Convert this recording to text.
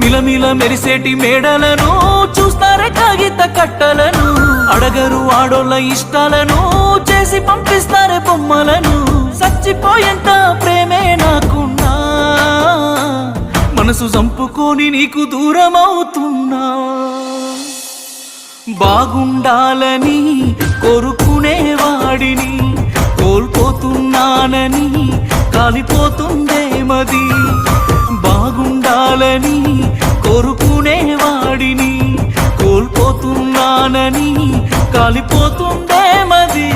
మిలమిల మెరిసేటి మేడలను చూస్తారే కాగిత కట్టలను అడగరు ఆడోళ్ళ ఇష్టాలను చేసి పంపిస్తారే బొమ్మలను చచ్చిపోయేంత ప్రేమే నాకున్నా మనసు చంపుకొని నీకు దూరమవుతున్నా బాగుండాలని కోరుకునేవాడిని కోల్పోతున్నానని కాలిపోతుందే మది బాగుండాలని కోరుకునేవాడిని కోల్పోతున్నానని కాలిపోతుందే మది